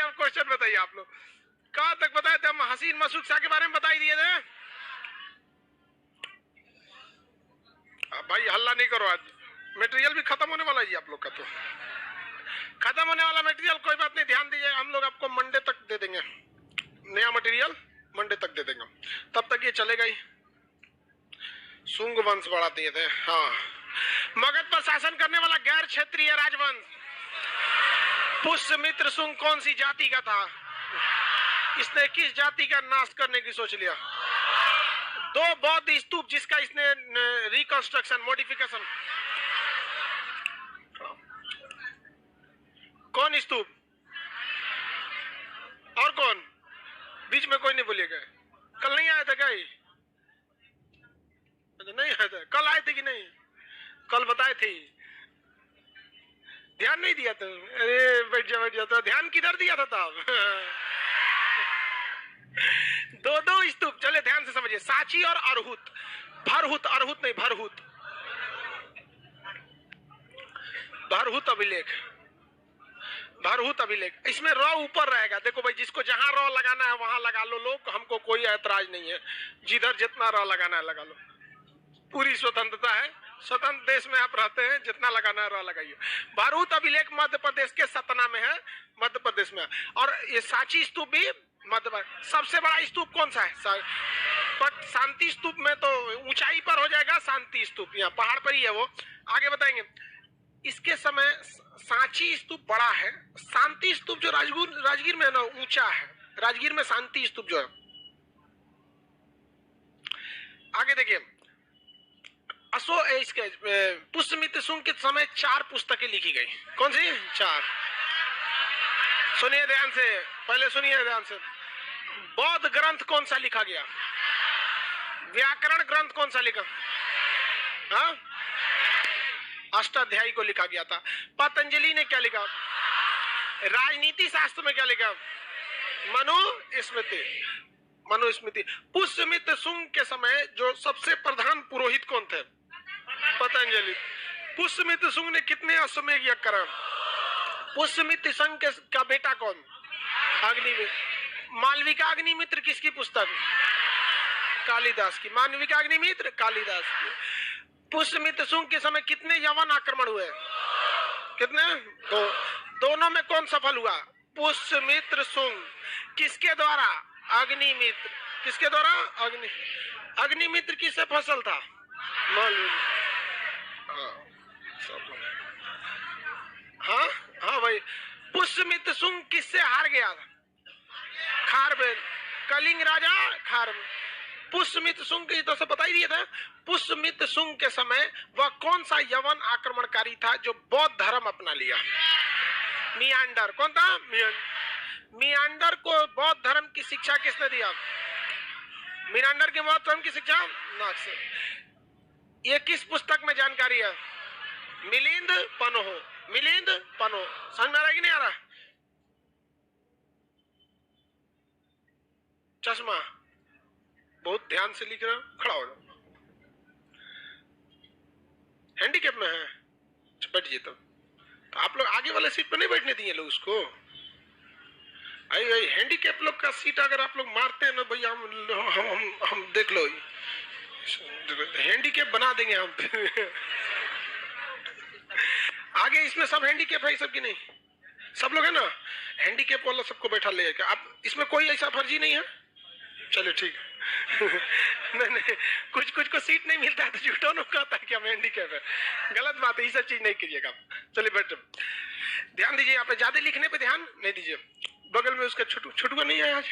अब क्वेश्चन बताइए आप लोग। कहाँ तक बताए थे हम? हसीन मसूद शाह के बारे में बताई दिए थे। भाई हल्ला नहीं करो, आज मटेरियल भी खत्म होने वाला है जी आप लोग का। तो खत्म होने वाला मटेरियल, कोई बात नहीं, ध्यान दीजिए। हम लोग आपको मंडे तक दे देंगे नया मटेरियल, मंडे तक दे देंगे। तब तक ये चलेगा ही। सुंग वंश बढ़ा दिए थे। हाँ, मगध पर शासन करने वाला गैर क्षेत्रीय राजवंश पुष्यमित्र सुंग कौन सी जाति का था? इसने किस जाति का नाश करने की सोच लिया? दो बौद्ध स्तूप जिसका इसने रिकंस्ट्रक्शन, मॉडिफिकेशन। कौन स्तूप और कौन? बीच में कोई नहीं बोलिएगा। कल नहीं आया था क्या? नहीं आया था। कल आए थे कि नहीं? कल बताए थे, ध्यान नहीं दिया था। अरे बैठ जा तो ध्यान किधर दिया था तब? दो स्तूप। चले ध्यान से समझिए, सांची और अरहुत। भरहुत, अरहुत नहीं, भरहुत। भरहुत अभिलेख, भरहुत अभिलेख। इसमें रॉ ऊपर रहेगा। देखो भाई, जिसको जहां रॉ लगाना है वहां लगा लो लोग, हमको कोई ऐतराज नहीं है। जिधर जितना रॉ लगाना है लगा लो, पूरी स्वतंत्रता है। स्वतंत्र देश में आप रहते हैं, जितना लगाना है रॉ लगाइए। भरहुत अभिलेख मध्य प्रदेश के सतना में है, मध्य प्रदेश में। और ये सांची स्तूप भी मध्य प्रदेश। सबसे बड़ा स्तूप कौन सा है? पर शांति स्तूप में तो ऊंचाई पर हो जाएगा, शांति स्तूप यहाँ पहाड़ पर ही है वो। आगे बताएंगे। इसके समय सांची स्तूप बड़ा है, शांति स्तूप जो राजगीर में है ना ऊंचा है। राजगीर में शांति स्तूप जो है। आगे देखिए, इसके पुष्यमित्र सुंग के समय 4 पुस्तकें लिखी गई। कौन सी 4? सुनिए ध्यान से, पहले सुनिए ध्यान से। बौद्ध ग्रंथ कौन सा लिखा गया? व्याकरण ग्रंथ कौन सा लिखा? हाँ, अष्टाध्यायी को लिखा गया था। पतंजलि ने क्या लिखा? राजनीति शास्त्र में क्या लिखा? मनुस्मृति, मनुस्मृति। पुष्यमित्र सुंग के समय जो सबसे प्रधान पुरोहित कौन थे? पतंजलि। पुष्यमित्र सुंग ने कितने अश्वमेध यज्ञ करा? पुष्यमित्र सुंग का बेटा कौन? अग्निमित्र। मालविका अग्निमित्र किसकी पुस्तक? कालिदास की। मालविका अग्निमित्र कालिदास की। पुष्यमित्र सुंग के समय कितने यवन आक्रमण हुए? कितने? 2। दोनों में कौन सफल हुआ? पुष्यमित्र सुंग। किसके द्वारा? अग्निमित्र। किसके द्वारा? अग्निमित्र किससे फसल था? हाँ हाँ भाई। पुष्यमित्र सुंग किससे हार गया? खारवेल। कलिंग राजा खारवेल। पुष्यमित्र सुंग की तो से बता ही दिया था। पुष्यमित्र सुंग के समय वह कौन सा यवन आक्रमणकारी था जो बौद्ध धर्म अपना लिया? मियांडर। कौन था? मियांडर को बौद्ध धर्म की शिक्षा किसने दिया? मियांडर के बौद्ध धर्म की शिक्षा नाक्स। ये किस पुस्तक में जानकारी है? मिलिंद पनोह। मिलिंद पनोह। समझ में आ रहा है कि नहीं आ रहा? चश्मा बहुत ध्यान से लिख रहे हो, खड़ा हो जाओ। हैंडीकैप में है, बैठिए। तो आप लोग आगे वाले सीट पर नहीं बैठने दिए लोग उसको। आई हैंडीकैप लोग का सीट अगर आप लोग मारते हैं ना भैया, हम देख लो, हैंडीकैप बना देंगे हम। आगे इसमें सब हैंडीकैप है, सब की नहीं? सब लोग है ना? हैंडीकैप वाला सबको बैठा ले जाएगा। आप इसमें कोई ऐसा फर्जी नहीं है? चलो ठीक है। नहीं, कुछ को सीट नहीं मिलता है तो झूठों ने कहता है कि हम हैंडीकैप है। गलत बात है, ये सब चीज नहीं कीजिएगा। चलिए बैठो, ध्यान दीजिए। यहाँ पे ज्यादा लिखने पे ध्यान नहीं दीजिए। बगल में उसका छोटू नहीं है, आज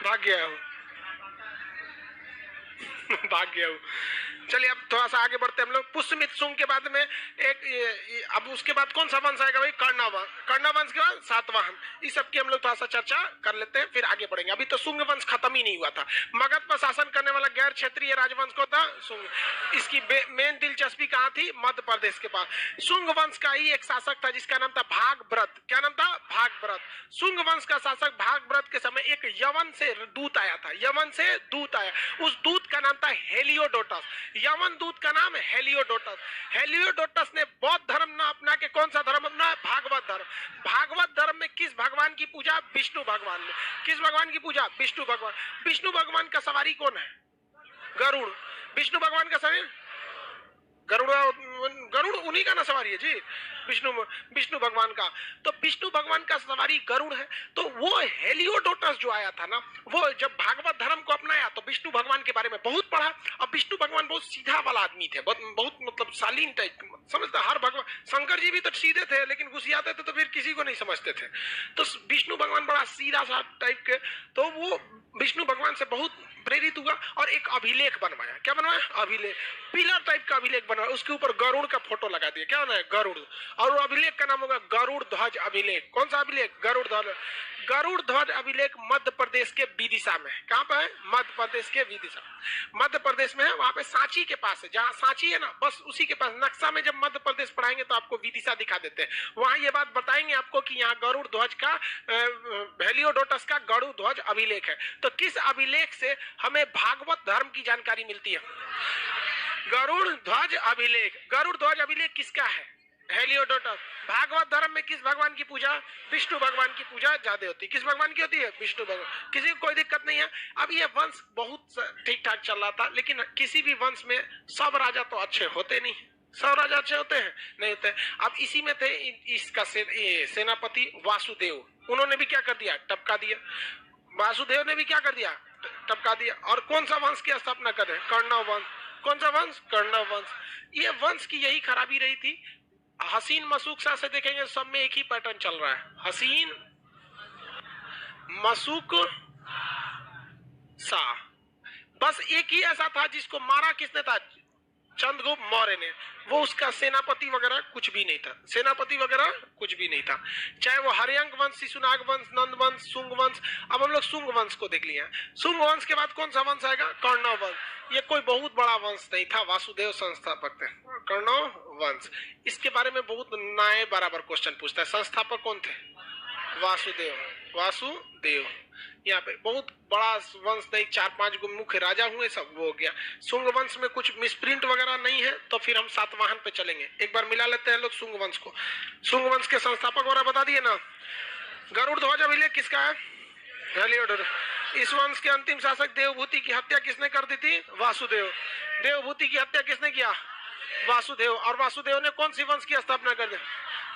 भाग गया हूँ। भाग गया हूँ। चलिए अब थोड़ा सा आगे बढ़ते हैं हम लोग। पुष्यमित्र सुंग के बाद में अब उसके बाद कौन सा वंश आएगा भाई? कर्ण वंश। कर्ण वंश के बाद सातवाहन। इस सब की हम लोग थोड़ा सा चर्चा कर लेते हैं, फिर आगे बढ़ेंगे। अभी तो सुंग वंश खत्म ही नहीं हुआ था। मगध पर शासन करने वाला गैर क्षेत्रीय राजवंश को था सुंग। इसकी मेन दिलचस्पी कहाँ थी? मध्य प्रदेश के पास। सुंग वंश का ही एक शासक था जिसका नाम था भागभरत। क्या नाम था? भागभरत। सुंग वंश का शासक भागभरत के समय एक यवन से दूत आया था। यवन से दूत आया, उस दूत का नाम था हेलियोडोटस। यवन दूत का नाम हेलियोडोटस। हेलियोडोटस ने बौद्ध धर्म ना अपना के कौन सा धर्म अपना? भागवत धर्म। भागवत धर्म में किस भगवान भगवान की पूजा विष्णु भगवान ने। किस भगवान की पूजा? विष्णु भगवान। विष्णु भगवान का सवारी कौन है? गरुड़। विष्णु भगवान का सवारी गरुड़ उन्हीं का ना सवारी है जी, विष्णु भगवान का। तो विष्णु भगवान का सवारी गरुड़ है। तो वो हेलियोडोटस जो आया था ना, वो जब भागवत धर्म को अपनाया तो विष्णु भगवान के बारे में बहुत पढ़ा। अब विष्णु भगवान बहुत सीधा वाला आदमी थे, बहुत मतलब शालीन टाइप, समझते हर भगवान। शंकर जी भी तो सीधे थे, लेकिन घुसियाते थे तो फिर किसी को नहीं समझते थे। तो विष्णु भगवान बड़ा सीधा सा टाइप के, तो वो विष्णु भगवान से बहुत प्रेरित हुआ और एक अभिलेख बनवाया। क्या बनवाया? अभिलेख, पिलर टाइप का अभिलेख बनवाया। उसके ऊपर गरुड़ का फोटो लगा दिया। क्या होना है? गरुड़। और वो अभिलेख का नाम होगा गरुड़ ध्वज अभिलेख। कौन सा अभिलेख? गरुड़ ध्वज। गरुड़ ध्वज अभिलेख मध्य प्रदेश के विदिशा में। कहां पे है? मध्य प्रदेश के विदिशा, मध्य प्रदेश में है। वहां पे सांची के पास है, जहां सांची है ना, बस उसी के पास। नक्शा में जब मध्य प्रदेश पढ़ाएंगे तो आपको विदिशा दिखा देते हैं। वहां ये बात बताएंगे आपको कि यहाँ गरुड़ ध्वज का, हेलियोडोटस का गरुड़ ध्वज अभिलेख है। तो किस अभिलेख से हमें भागवत धर्म की जानकारी मिलती है? गरुड़ ध्वज अभिलेख। गरुड़ ध्वज अभिलेख किसका है? हेलियोडोटस। भागवत धर्म में किस भगवान की पूजा? विष्णु भगवान की पूजा ज्यादा होती है। किस भगवान की होती है? विष्णु भगवान। किसी को कोई दिक्कत नहीं है। अब ये वंश बहुत ठीक ठाक चल रहा था, लेकिन किसी भी वंश में सब राजा तो अच्छे होते नहीं। सब राजा अच्छे होते हैं? नहीं होते। अब इसी में थे इसका सेनापति वासुदेव। उन्होंने भी क्या कर दिया? टपका दिया। वासुदेव ने भी क्या कर दिया? टपका दिया। और कौन सा वंश की स्थापना करे? कर्ण वंश। कौन सा वंश? कर्ण वंश। ये वंश की यही खराबी रही थी। हसीन मसूक सा से देखेंगे सब में एक ही पैटर्न चल रहा है। हसीन मसूक सा, बस एक ही ऐसा था जिसको मारा किसने था? चंद्रगुप्त मौर्य ने। वो उसका सेनापति वगैरह कुछ भी नहीं था। सेनापति वगैरह कुछ भी नहीं था। चाहे वो हरियंक वंश, शिशुनाग वंश, नंद वंश, शुंग वंश। अब हम लोग शुंग वंश को देख लिया। शुंग वंश के बाद कौन सा वंश आएगा? कर्ण वंश। ये कोई बहुत बड़ा वंश नहीं था, वासुदेव संस्थापक थे। कर्ण वंश, इसके बारे में बहुत नए बराबर क्वेश्चन पूछता है। संस्थापक कौन थे? वासुदेव। वासुदेव यहाँ पे बहुत बड़ा वंश नहीं, 4-5 गो मुख्य राजा हुए, सब वो हो गया। शुंग वंश में कुछ मिसप्रिंट वगैरह नहीं है, तो फिर हम सातवाहन पे चलेंगे। एक बार मिला लेते हैं लोग शुंग वंश को। शुंग वंश के संस्थापक वगैरह बता दिए ना। गरुड़ ध्वज अभिलेख किसका है? हेलियोडोटस। इस वंश के अंतिम शासक देवभूति की हत्या किसने कर दी थी? वासुदेव। देवभूति की हत्या किसने किया? वासुदेव। और वासुदेव ने कौन सी वंश की स्थापना कर दी?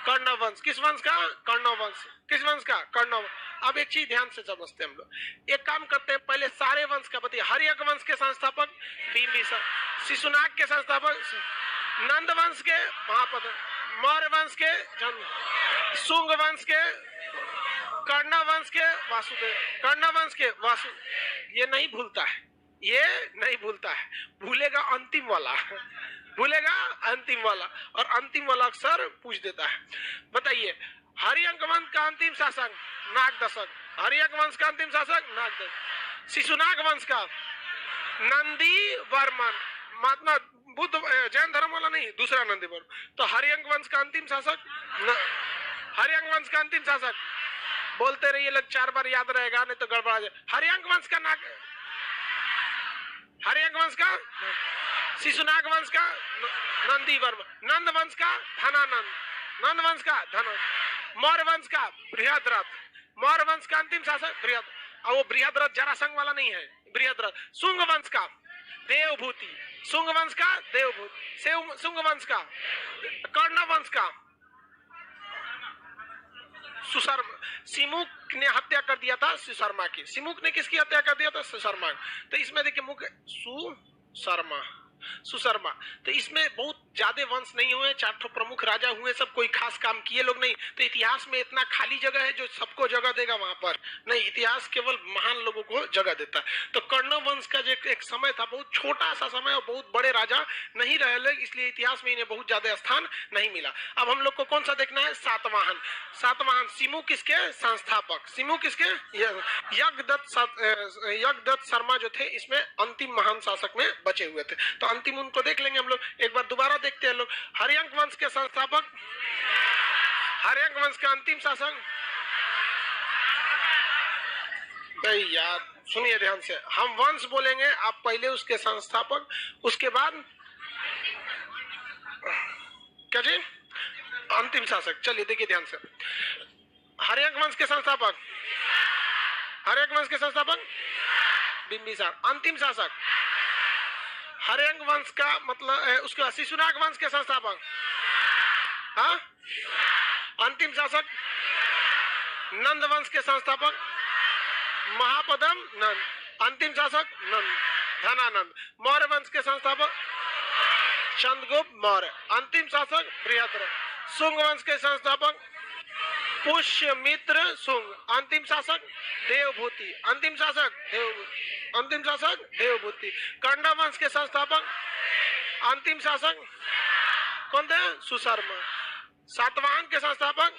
कर्ण वंश। किस वंश का? कर्ण वंश। किस वंश का? कर्ण वंश। अब एक चीज ध्यान से समझते हैं हम लोग। एक काम करते हैं, पहले सारे वंश का बताइए। हरियक वंश के संस्थापक बिंबिसार। शिशुनाग के संस्थापक नंद वंश के महापद। मौर्य वंश के शुंग वंश के कर्ण वंश के वासुदेव। कर्ण वंश के वासु। ये नहीं भूलता है, ये नहीं भूलता है। भूलेगा अंतिम वाला, भूलेगा अंतिम वाला, और अंतिम वाला अक्सर पूछ देता है। बताइए, हरियंक वंश का अंतिम शासक नागदशक। हरियंक वंश का अंतिम शासक नागदशक। शिशुनाग वंश का नंदी वर्मन। महात्मा बुद्ध जैन धर्म वाला नहीं, दूसरा नंदी वर्मन। तो हरियंक वंश का अंतिम शासक, हरियंक वंश का अंतिम शासक, बोलते रहिए लोग, 4 बार याद रहेगा, नहीं तो गड़बड़ा जाए। हरियंक वंश का हरियंक वंश का शिशुनाग वंश का नंदी वर्मन। नंद वंश का धनानंद। नंद वंश का धनानंद। मौर्य वंश का बृहद्रथ। मौर्य वंश का अंतिम शासक बृहद, और वो बृहद्रथ जरासंघ वाला नहीं है, बृहद्रथ। शुंग वंश का देवभूति। शुंग वंश का देवभूति। शुंग वंश का कर्ण वंश का सुशर्मा। सिमुक ने हत्या कर दिया था सुशर्मा की। सिमुक ने किसकी हत्या कर दिया था? सुशर्मा। तो इसमें देखिए मुख्य सुशर्मा, सुशर्मा। तो इसमें बहुत ज्यादा वंश नहीं हुए, 4 प्रमुख राजा हुए, सब कोई खास काम किए लोग नहीं। तो इतिहास में इतना खाली जगह है जो सबको जगह देगा वहां पर नहीं। इतिहास केवल महान लोगों को जगह देता है। तो कर्ण वंश का जो एक समय था, बहुत छोटा सा समय और बहुत बड़े राजा नहीं रहे लोग, इसलिए इतिहास में इन्हें बहुत ज्यादा स्थान नहीं मिला। अब हम लोग को कौन सा देखना है? सातवाहन। सातवाहन सिमु किसके संस्थापक? सिमु किसके? यज्ञदत्त शर्मा जो थे इसमें अंतिम महान शासक में बचे हुए थे। तो अंतिम उनको देख लेंगे हम लोग। एक बार दोबारा देखते हैं लोग। हरियंक वंश के संस्थापक, हरियंक वंश का अंतिम शासक। नहीं यार, सुनिए ध्यान से, हम वंश बोलेंगे, आप पहले उसके संस्थापक, उसके बाद क्या जी? अंतिम शासक। चलिए देखिए ध्यान से। हर्यक वंश के संस्थापक, हर्यक वंश के संस्थापक बिंबिसार। अंतिम शासक हर्यक वंश का मतलब उसके बाद शिशुनाग वंश के संस्थापक, हाँ, अंतिम शासक नंद वंश के संस्थापक महापदम नंद, अंतिम शासक नंद धनानंद। मौर्य वंश के संस्थापक चंद्रगुप्त मौर्य, अंतिम शासक बृहद्रथ। शुंग वंश के संस्थापक पुष्यमित्र शुंग, अंतिम शासक देवभूति, अंतिम शासक अंतिम शासक देवभूति। कण्व वंश के संस्थापक अंतिम शासक कौन थे? सुशर्मा। सातवाहन के संस्थापक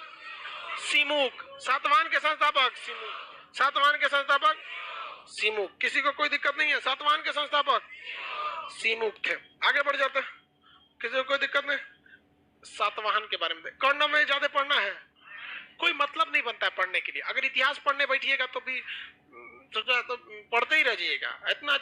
सिमुक, सातवाहन के संस्थापक सिमुक, सातवाहन के संस्थापक सिमुक। किसी को कोई दिक्कत नहीं है? सातवाहन के संस्थापक सिमुक थे। आगे बढ़ जाते हैं, किसी को कोई दिक्कत नहीं? सातवाहन के बारे में कर्ण में ज्यादा पढ़ना है, कोई मतलब नहीं बनता है पढ़ने के लिए। अगर इतिहास पढ़ने बैठिएगा तो भी तो पढ़ते ही रह जाइएगा, इतना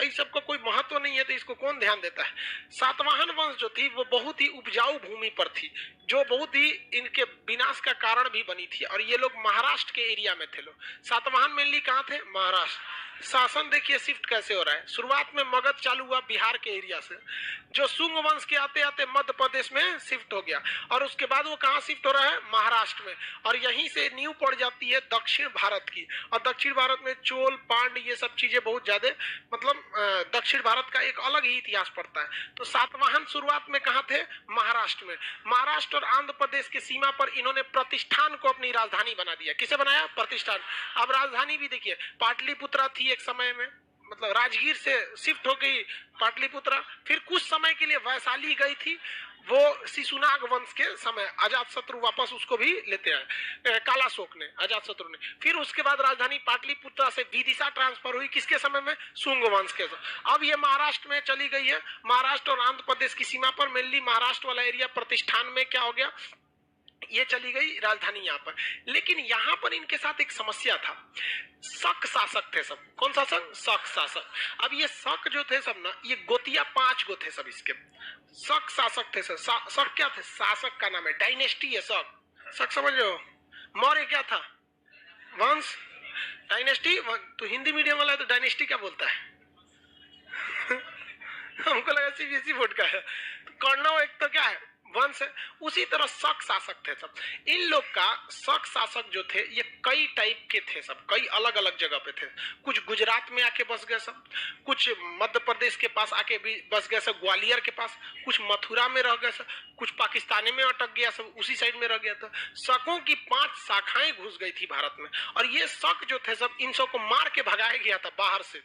इस सब का कोई महत्व नहीं है तो इसको कौन ध्यान देता है। सातवाहन वंश जो थी वो बहुत ही उपजाऊ भूमि पर थी, जो बहुत ही इनके विनाश का कारण भी बनी थी। और ये लोग महाराष्ट्र के एरिया में थे लोग। सातवाहन मेनली कहाँ थे? महाराष्ट्र। शासन देखिए शिफ्ट कैसे हो रहा है। शुरुआत में मगध चालू हुआ बिहार के एरिया से, जो शुंग वंश के आते आते मध्य प्रदेश में शिफ्ट हो गया, और उसके बाद वो कहाँ शिफ्ट हो रहा है? महाराष्ट्र में। और यहीं से नींव पड़ जाती है दक्षिण भारत की। और दक्षिण भारत में चोल पांड ये सब चीजें बहुत ज्यादा, मतलब दक्षिण भारत का एक अलग ही इतिहास पड़ता है। तो सातवाहन शुरुआत में कहाँ थे? महाराष्ट्र में। महाराष्ट्र और आंध्र प्रदेश की सीमा पर इन्होंने प्रतिष्ठान को अपनी राजधानी बना दिया। किसे बनाया? प्रतिष्ठान। अब राजधानी भी देखिए, पाटलिपुत्रा थी एक समय में, मतलब राजगीर से शिफ्ट हो गई पाटलिपुत्रा, फिर कुछ समय के लिए वैशाली गई थी, वो शिशुनाग वंश के समय अजातशत्रु वापस उसको भी लेते हैं, कालाशोक ने, अजातशत्रु ने। फिर उसके बाद राजधानी पाटलिपुत्रा से विदिशा ट्रांसफर हुई, किसके समय में? शुंग वंश के समय। अब ये महाराष्ट्र में चली गई है। महाराष्ट्र और आंध्र प्रदेश की सीमा पर, मेनली महाराष्ट्र वाला एरिया प्रतिष्ठान में क्या हो गया, ये चली गई राजधानी यहाँ पर। लेकिन यहाँ पर इनके साथ एक समस्या था, शक शासक थे सब। कौन शासक? शक शासक। अब ये शक जो थे सब ना, ये गोतिया 5 गो थे सब इसके। शक शासक थे सब। शक क्या थे? शासक का नाम है, डायनेस्टी है शक। शक समझ रहे हो? मौर्य क्या था? वंश। डायनेस्टी, तो हिंदी मीडियम वाला है तो डायनेस्टी क्या बोलता है? हमको लगा सीबीएसई बोर्ड का है। तो कर्ण एक तो क्या है? वंश है। उसी तरह शक शासक थे सब। इन लोग का शक शासक जो थे ये कई टाइप के थे सब, कई अलग अलग जगह पे थे। कुछ गुजरात में आके बस गए सब, कुछ मध्य प्रदेश के पास आके भी बस गए सब, ग्वालियर के पास, कुछ मथुरा में रह गए सब, कुछ पाकिस्तान में अटक गया सब, उसी साइड में रह गया था। शकों की 5 शाखाएं घुस गई थी भारत में। और ये शक जो थे सब, इन सबको मार के भगाया गया था बाहर से,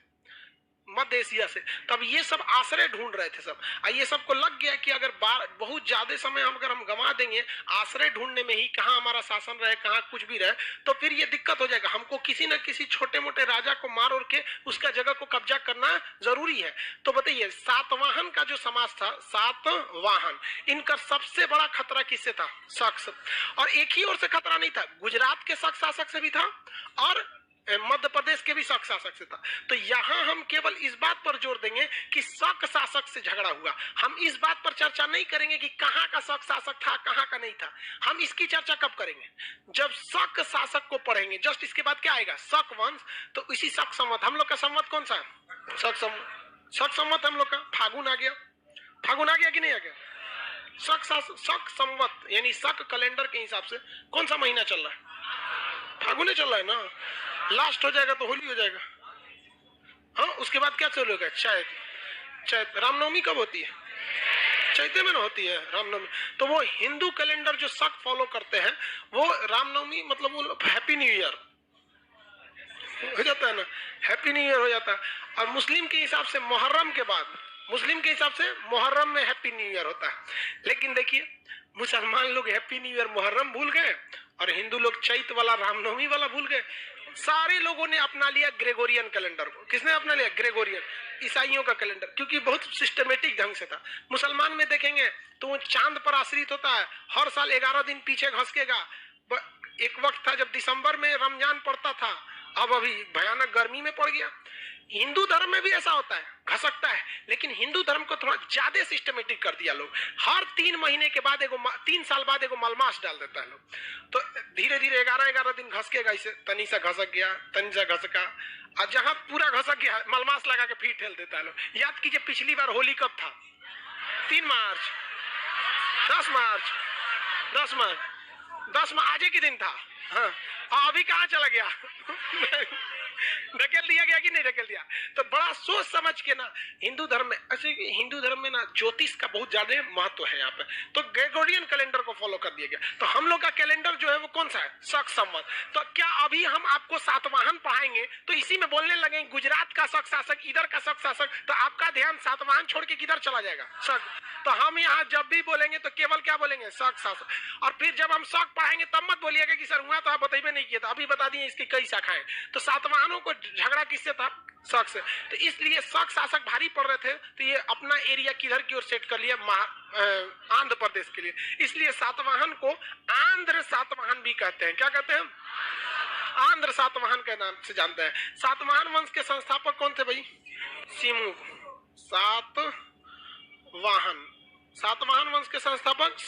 मध्य एशिया से। तब ये सब आश्रय ढूंढ रहे थे सब। ये सबको लग गया कि अगर बहुत ज्यादा समय अगर हम गंवा देंगे आश्रय ढूंढने में ही, कहाँ हमारा शासन रहे, कहाँ कुछ भी रहे, तो फिर ये दिक्कत हो जाएगा। हमको किसी न किसी छोटे मोटे राजा को मार और के उसका जगह को कब्जा करना जरूरी है। तो बताइए, सातवाहन का जो समाज था, सातवाहन, इनका सबसे बड़ा खतरा किससे था? शक से। और एक ही ओर से खतरा नहीं था, गुजरात के शक शासक से भी था और मध्य प्रदेश के भी शक शासक से था। तो यहां हम केवल इस बात पर जोर देंगे कि शक शासक से झगड़ा हुआ। हम इस बात पर चर्चा नहीं करेंगे कि कहां का शक शासक था, कहां का नहीं था। हम इसकी चर्चा कब करेंगे? जब शक शासक को पढ़ेंगे। जस्ट इसके बाद क्या आएगा? शक वंश। तो इसी शक संवत, हम लोग का संवत कौन सा है? शक संवत हम लोग का। फागुन आ गया, फागुन आ गया कि नहीं आ गया? शक संवत यानी शक कैलेंडर के हिसाब से कौन सा महीना चल रहा है? फागुन चल रहा है ना। लास्ट हो जाएगा तो होली हो जाएगा। हाँ, उसके बाद क्या चालू होगा? चैत। चैत। रामनवमी कब होती है? चैते में ना होती है रामनवमी। तो वो हिंदू कैलेंडर जो शक फॉलो करते हैं, वो रामनवमी मतलब वो हैप्पी न्यू ईयर हो जाता है ना, हैप्पी न्यू ईयर हो जाता है। और मुस्लिम के हिसाब से मुहर्रम के बाद, मुस्लिम के हिसाब से मुहर्रम में हैप्पी न्यू ईयर होता है। लेकिन देखिए, मुसलमान लोग हैप्पी न्यू ईयर मुहर्रम भूल गए और हिंदू लोग चैत वाला रामनवमी वाला भूल गए। सारे लोगों ने अपना लिया ग्रेगोरियन कैलेंडर को। किसने अपना लिया? ग्रेगोरियन, ईसाइयों का कैलेंडर, क्योंकि बहुत सिस्टमेटिक ढंग से था। मुसलमान में देखेंगे तो वो चांद पर आश्रित होता है, हर साल 11 दिन पीछे घसकेगा। एक वक्त था जब दिसंबर में रमजान पड़ता था, अब अभी भयानक गर्मी में पड़ गया। हिंदू धर्म में भी ऐसा होता है, घसकता है, लेकिन हिंदू धर्म को थोड़ा ज्यादा सिस्टमेटिक कर दिया लोग। हर 3 महीने के बाद 3 साल बाद एगो मलमास डाल देता है लोग। तो धीरे धीरे 11 दिन घसकेगा, इसे तनी सा घसक गया, तनी सा घसका, और जहां पूरा घसक गया मलमास लगा के फिर ठेल देता है लोग। याद कीजिए पिछली बार होली कब था? 3 मार्च, 10 मार्च, 10 मार्च आज के दिन था। हाँ, अभी कहाँ चला गया? ढकेल दिया गया कि नहीं ढकेल दिया? तो बड़ा सोच समझ के ना हिंदू धर्म में, ऐसे हिंदू धर्म में ना ज्योतिष का बहुत ज्यादा महत्व है यहाँ पे। तो ग्रेगोरियन कैलेंडर को फॉलो कर दिया गया। तो हम लोग का कैलेंडर जो है वो कौन सा है? शक संवत। तो क्या अभी हम आपको सातवाहन पढ़ाएंगे तो इसी में बोलने लगे गुजरात का शक शासक, इधर का शक शासक, तो आपका ध्यान सातवाहन छोड़ के किधर चला जाएगा? शक। तो हम यहाँ जब भी बोलेंगे तो केवल क्या बोलेंगे? शक शासक। और फिर जब हम शक पढ़ाएंगे तब मत बोलिएगा कि सर हुआ तो आप बताइए नहीं किया था, अभी बता दिए इसकी कई शाखाएं। तो सातवाहनों को झगड़ा किससे था? शक से। तो इसलिए शक शासक भारी पड़ रहे थे, तो ये अपना एरिया किधर की ओर सेट कर लिया? आंध्र प्रदेश के लिए। इसलिए सातवाहन को आंध्र सातवाहन भी कहते हैं। क्या कहते हैं? आंध्र सातवाहन के नाम से जानते हैं। सातवाहन वंश के संस्थापक कौन थे भाई? सिमुक। सातवाहन वंश के संस्थापक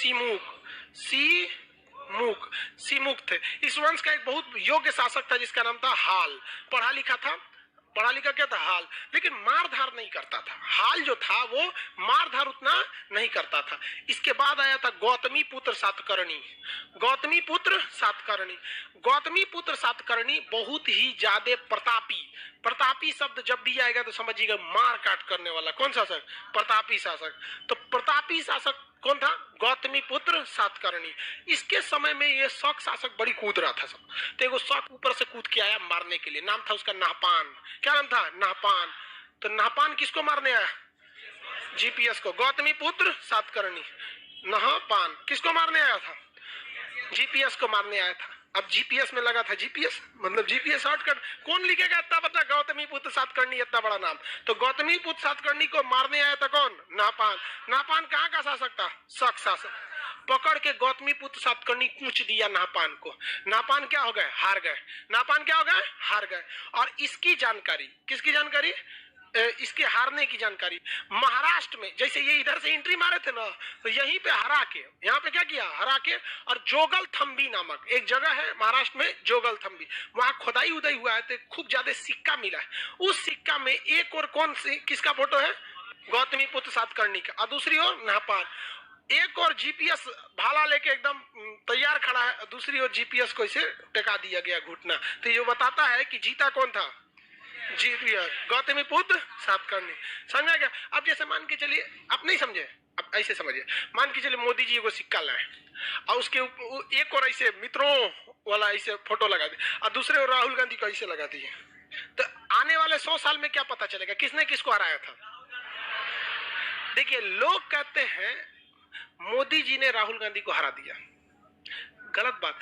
सिमुक थे। इस वंश का एक बहुत योग्य शासक था जिसका नाम था हाल। पढ़ा लिखा क्या था? हाल। लेकिन मारधार नहीं करता था। हाल जो था वो मारधार उतना नहीं करता था। इसके बाद आया था गौतमी पुत्र सातकर्णी बहुत ही ज्यादा प्रतापी शब्द जब भी आएगा तो समझिएगा मार काट करने वाला। कौन शासक? प्रतापी शासक। तो प्रतापी शासक कौन था? गौतमी पुत्र सातकर्णी। इसके समय में ये शक शासक बड़ी कूद रहा था सब। तो एगो शक ऊपर से कूद के आया मारने के लिए। नाम था उसका नाहपान। क्या नाम था? नाहपान। तो नाहपान किसको मारने आया? जीपीएस को। गौतमी पुत्र सातकर्णी। नाहपान किसको मारने आया था? जीपीएस को मारने आया था। अब जीपीएस में लगा था, जीपीएस मतलब जीपीएस शॉर्टकट। कौन लिखेगा इतना बड़ा गौतमी पुत्र सातकर्णी इतना बड़ा नाम? तो गौतमी पुत्र सातकर्णी को मारने आया था कौन? नाहपान कहाँ का शासक था? शक शासक। पकड़ के गौतमी पुत्र सातकर्णी कूच दिया नाहपान को। नाहपान क्या हो गए? हार गए। और इसकी जानकारी, किसकी जानकारी? इसके हारने की जानकारी महाराष्ट्र में, जैसे ये इधर से एंट्री मारे थे ना, तो यहीं पे हरा के, यहाँ पे क्या किया? हरा के। और जोगल थम्बी नामक एक जगह है महाराष्ट्र में, जोगल थम्बी, वहां खुदाई उदाई हुआ है तो खूब ज्यादा सिक्का मिला है। उस सिक्का में एक और कौन सी किसका फोटो है? गौतमी पुत्र सातकर्णी का, और दूसरी ओर नाहपान। एक और जीपीएस भाला लेके एकदम तैयार खड़ा है, दूसरी ओर जीपीएस को इसे टेका दिया गया घुटना। तो ये बताता है कि जीता कौन था? जीपीएस, गौतमी पुत्र सातकर्णी। समझ में आ गया? अब जैसे मान के चलिए, आप नहीं समझे, अब ऐसे समझिए, मान के चलिए मोदी जी को सिक्का लाए और उसके एक और ऐसे मित्रों वाला ऐसे फोटो लगा दिए और दूसरे और राहुल गांधी को ऐसे लगा दिए, तो आने वाले 100 साल में क्या पता चलेगा किसने किसको हराया था? देखिए, लोग कहते हैं मोदी जी ने राहुल गांधी को हरा दिया। गलत बात।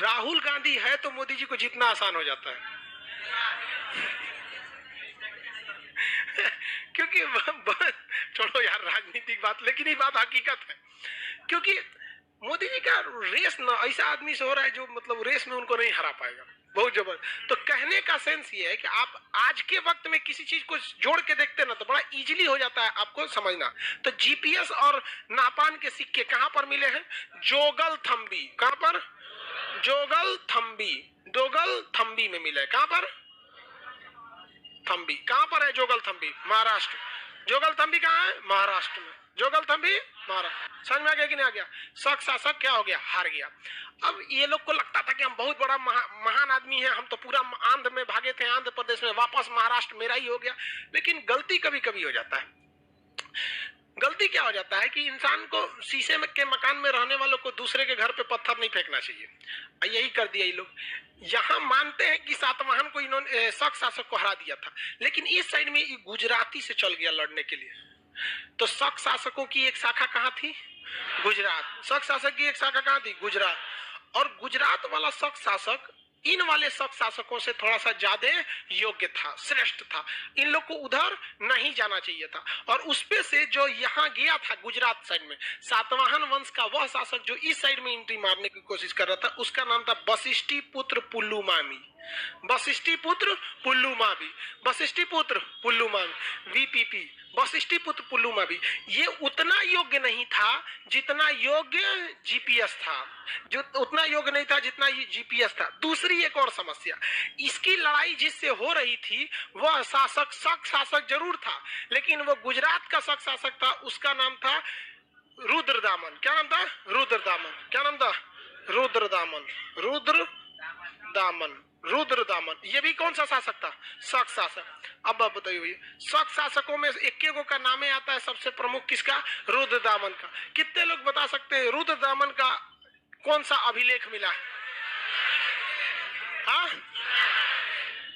राहुल गांधी है तो मोदी जी को जीतना आसान हो जाता है। क्योंकि छोड़ो यार राजनीतिक बात, लेकिन ये बात हकीकत है। क्योंकि मोदी जी का रेस ना ऐसा आदमी से हो रहा है जो मतलब रेस में उनको नहीं हरा पाएगा, बहुत जबरदस्त। तो कहने का सेंस ये है कि आप आज के वक्त में किसी चीज को जोड़ के देखते ना तो बड़ा इजीली हो जाता है आपको समझना। तो जीपीएस और नाहपान के सिक्के कहां पर मिले हैं? जोगल थम्बी। कहां पर? जोगल थम्बी में मिले। कहां पर? थम्बी। कहां पर है जोगल थम्बी? महाराष्ट्र। जोगल थम्बी कहां है? महाराष्ट्र में। जोगल थम्बी महाराष्ट्र। समझ में आ गया कि नहीं आ गया? शक शासक क्या हो गया? हार गया। अब ये लोग को लगता था कि हम बहुत बड़ा महान आदमी हैं, हम तो पूरा आंध्र में भागे थे, आंध्र प्रदेश में, वापस महाराष्ट्र मेरा ही हो गया। लेकिन गलती कभी कभी हो जाता है। गलती क्या हो जाता है कि इंसान को शीशे के मकान में रहने वालों को दूसरे के घर पे पत्थर नहीं फेंकना चाहिए। यही कर दिया ये लोग। यहाँ मानते हैं कि सातवाहन को इन्होंने शक शासक को हरा दिया था, लेकिन इस साइड में ये गुजराती से चल गया लड़ने के लिए। तो शक शासकों की एक शाखा कहाँ थी? गुजरात। शक शासक की एक शाखा कहाँ थी? गुजरात। और गुजरात वाला शक शासक इन वाले शक शासकों से थोड़ा सा ज्यादा योग्य था, श्रेष्ठ था। इन लोग को उधर नहीं जाना चाहिए था। और उसपे से जो यहाँ गया था गुजरात साइड में, सातवाहन वंश का वह शासक जो इस साइड में एंट्री मारने की कोशिश कर रहा था, उसका नाम था वशिष्ठी पुत्र पुल्लुमावी। वशिष्ठी पुत्र पुल्लुमावी, वशिष्ठी पुत्र पुल्लुमावी, वीपीपी, वशिष्ठी पुत्र पुल्लुमावी। ये उतना योग्य नहीं था जितना योग्य जीपीएस था, जो उतना योग्य नहीं था जितना जीपीएस था। दूसरी एक और समस्या, इसकी लड़ाई जिससे हो रही थी वह शासक शक शासक जरूर था, लेकिन वो गुजरात का शक शासक था। उसका नाम था रुद्रदामन। क्या नाम था? रुद्रदामन। क्या नाम था? रुद्रदामन। रुद्रदामन, रुद्रदामन। ये भी कौन सा शासक था? शक शासक। अब बताइए भैया, शक शासकों में एक का नाम आता है सबसे प्रमुख, किसका? रुद्रदामन का। कितने लोग बता सकते हैं रुद्रदामन का कौन सा अभिलेख मिला? हाँ,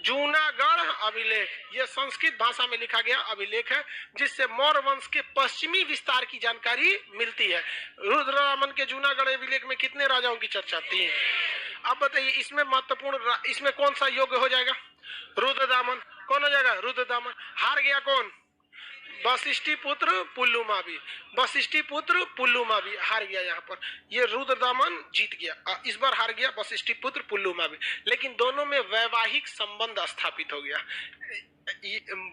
जूनागढ़ अभिलेख। यह संस्कृत भाषा में लिखा गया अभिलेख है, जिससे मौर्य वंश के पश्चिमी विस्तार की जानकारी मिलती है। रुद्रदामन के जूनागढ़ अभिलेख में कितने राजाओं की चर्चा? 3। अब बताइए इसमें महत्वपूर्ण, इसमें कौन सा योग्य हो जाएगा? रुद्रदामन। कौन हो जाएगा? रुद्रदामन। हार गया कौन? वशिष्ठी पुत्र पुल्लुमावी। वशिष्ठी पुत्र पुल्लुमावी हार गया। यहाँ पर ये रुद्रदामन जीत गया। इस बार हार गया वशिष्ठी पुत्र पुल्लुमावी। लेकिन दोनों में वैवाहिक संबंध स्थापित हो गया,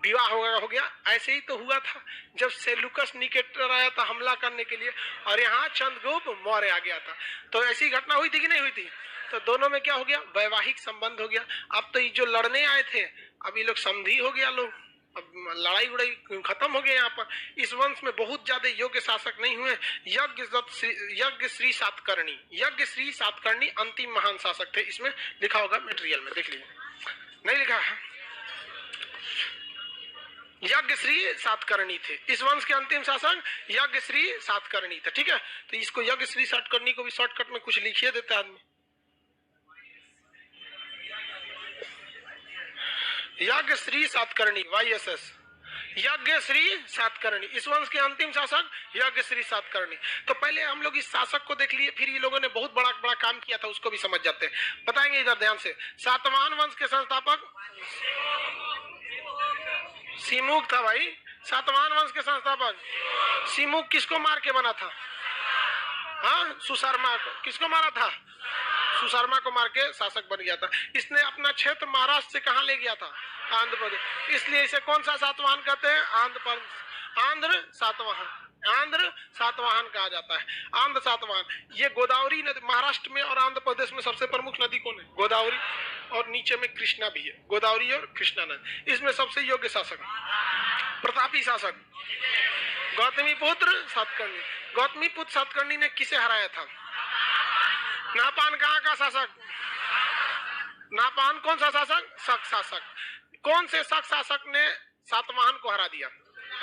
विवाह हो गया। ऐसे ही तो हुआ था जब सेल्यूकस निकेटर आया था हमला करने के लिए, और यहाँ चंद्रगुप्त मौर्य आ गया था। तो ऐसी घटना हुई थी कि नहीं हुई थी? तो दोनों में क्या हो गया? वैवाहिक संबंध हो गया। अब तो ये जो लड़ने आए थे, अब ये लोग समधी हो गया लोग, अब लड़ाई उड़ाई खत्म हो गया। यहाँ पर इस वंश में बहुत ज्यादा योग्य शासक नहीं हुए। यज्ञ श्री सातकर्णी, यज्ञ श्री सातकर्णी अंतिम महान शासक थे। इसमें लिखा होगा मटेरियल में, देख लीजिए। नहीं लिखा है? यज्ञ श्री सातकर्णी थे इस वंश के अंतिम शासक, यज्ञ श्री सातकर्णी थे। ठीक है, तो इसको यज्ञ श्री सातकर्णी को भी शॉर्टकट में कुछ लिखिए देता है आदमी। यज्ञ श्री सातकर्णी, YSS, यज्ञ श्री सातकर्णी, इस वंश के अंतिम शासक यज्ञ श्री सातकर्णी। तो पहले हम लोग इस शासक को देख लिए, फिर ये लोगों ने बहुत बड़ा बड़ा काम किया था, उसको भी समझ जाते हैं। बताएंगे इधर ध्यान से। सातवाहन वंश के संस्थापक सिमुक था भाई। सातवाहन वंश के संस्थापक सिमुक किसको मार के बना था? हाँ, सुशर्मा को। किसको मारा था? सुशर्मा को मार के शासक बन गया था। इसने अपना क्षेत्र महाराष्ट्र से कहां ले गया था? आंध्र प्रदेश। इसलिए इसे कौन सा सातवाहन कहते हैं? आंध्र सातवाहन, आंध्र सातवाहन कहा जाता है। आंध्र सातवाहन। ये गोदावरी नदी, महाराष्ट्र में और आंध्र प्रदेश में सबसे प्रमुख नदी कौन है? गोदावरी, और नीचे में कृष्णा भी है। गोदावरी और कृष्णा नदी। इसमें सबसे योग्य शासक, प्रतापी शासक, गौतमी पुत्र सातकर्णी। गौतमी पुत्र सातकर्णी ने किसे हराया था? नापान कहाँ का शासक? नापान कौन सा शासक? शक शासक। कौन से शक शासक ने सातवाहन को हरा दिया?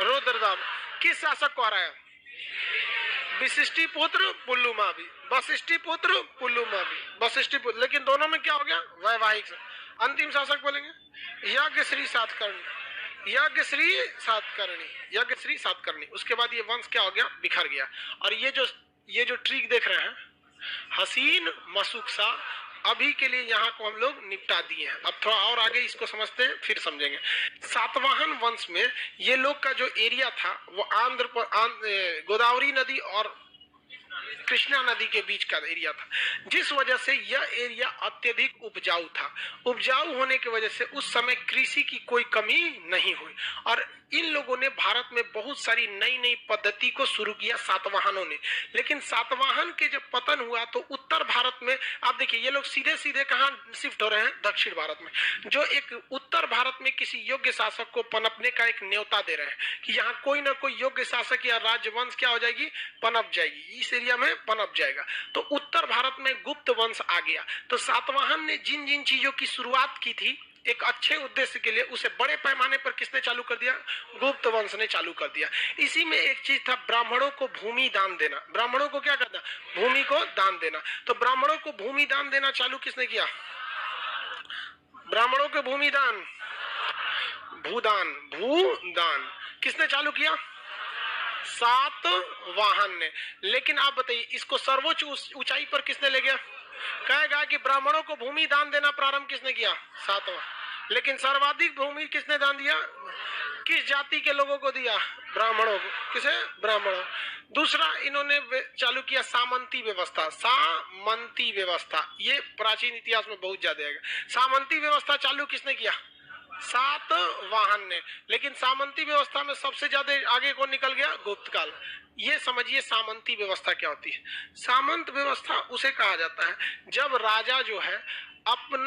रुद्रदामन। किस शासक को हराया? वशिष्ठी पुत्र पुल्लुमावी। वशिष्ठी पुत्र पुल्लुमावी, वशिष्ठी पुत्र। लेकिन दोनों में क्या हो गया? वैवाहिक। अंतिम शासक बोलेंगे यज्ञ श्री सातकर्णी, यज्ञ श्री सातकर्णी, यज्ञ श्री सातकर्णी। उसके बाद ये वंश क्या हो गया? बिखर गया। और ये जो ट्रिक देख रहे हैं, हसीन मशुकसा, अभी के लिए यहाँ को हम लोग निपटा दिए हैं। अब थोड़ा और आगे इसको समझते हैं, फिर समझेंगे। सातवाहन वंश में ये लोग का जो एरिया था वो गोदावरी नदी और कृष्णा नदी के बीच का एरिया था, जिस वजह से यह एरिया अत्यधिक उपजाऊ था। उपजाऊ होने की वजह से उस समय कृषि की कोई कमी नहीं हुई, और इन लोगों ने भारत में बहुत सारी नई नई पद्धति को शुरू किया सातवाहनों ने। लेकिन सातवाहन के जब पतन हुआ तो उत्तर भारत में, आप देखिए ये लोग सीधे सीधे कहाँ शिफ्ट हो रहे हैं? दक्षिण भारत में। जो एक उत्तर भारत में किसी योग्य शासक को पनपने का एक न्योता दे रहे हैं कि यहाँ कोई ना कोई योग्य शासक या राजवंश क्या हो जाएगी? पनप जाएगी, इस एरिया में पनप जाएगा। तो उत्तर भारत में गुप्त वंश आ गया। तो सातवाहन ने जिन जिन चीजों की शुरुआत की थी एक अच्छे उद्देश्य के लिए, उसे बड़े पैमाने पर किसने चालू कर दिया? गुप्त वंश ने चालू कर दिया। इसी में एक चीज था, ब्राह्मणों को भूमि दान देना। ब्राह्मणों को क्या करना? भूमि को दान देना। तो ब्राह्मणों को भूमि दान देना चालू किसने किया? ब्राह्मणों को भूमि दान, भूदान किसने चालू किया? सातवाहन ने। लेकिन आप बताइए इसको सर्वोच्च ऊंचाई पर किसने ले गया? कहेगा कि ब्राह्मणों को भूमि दान देना प्रारंभ किसने किया? सातवां। लेकिन सर्वाधिक भूमि किसने दान दिया? किस जाति के लोगों को दिया? ब्राह्मणों को। किसे? ब्राह्मणों। दूसरा इन्होंने चालू किया सामंती व्यवस्था। सामंती व्यवस्था ये प्राचीन इतिहास में बहुत ज्यादा है। सामंती व्यवस्था चालू किसने किया? सातवाहन ने। लेकिन सामंती व्यवस्था में सबसे ज्यादा आगे कौन निकल गया? गुप्त काल। ये समझिए सामंती व्यवस्था क्या होती है। सामंत व्यवस्था उसे कहा जाता है जब राजा जो है अपन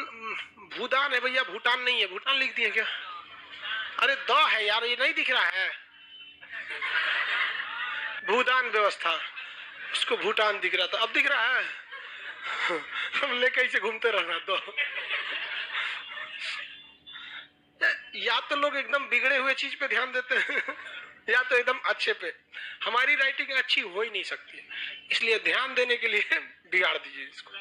भूदान है भैया, भूटान नहीं है, भूटान लिख दिए क्या? अरे द है यार, ये नहीं दिख रहा है। भूदान व्यवस्था, उसको भूटान दिख रहा था, अब दिख रहा है। हम लेके ऐसे घूमते रहना। तो या तो लोग एकदम बिगड़े हुए चीज पे ध्यान देते हैं या तो एकदम अच्छे पे। हमारी राइटिंग अच्छी हो ही नहीं सकती, इसलिए ध्यान देने के लिए बिगाड़ दीजिए इसको।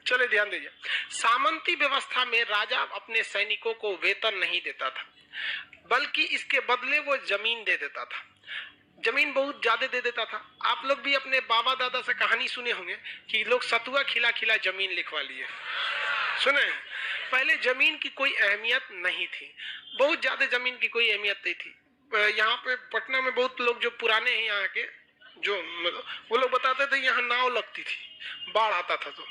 चले ध्यान दीजिए। सामंती व्यवस्था में राजा अपने सैनिकों को वेतन नहीं देता था, बल्कि इसके बदले वो जमीन दे देता था। जमीन बहुत ज्यादा दे देता था। आप लोग भी अपने बाबा दादा से कहानी सुने होंगे कि लोग सतुआ खिला खिला जमीन लिखवा लिए। सुने? पहले जमीन की कोई अहमियत नहीं थी, बहुत ज्यादा जमीन की कोई अहमियत नहीं थी। यहाँ पे पटना में बहुत लोग जो पुराने हैं यहाँ के, जो वो लोग बताते थे यहाँ नाव लगती थी, बाढ़ आता था। तो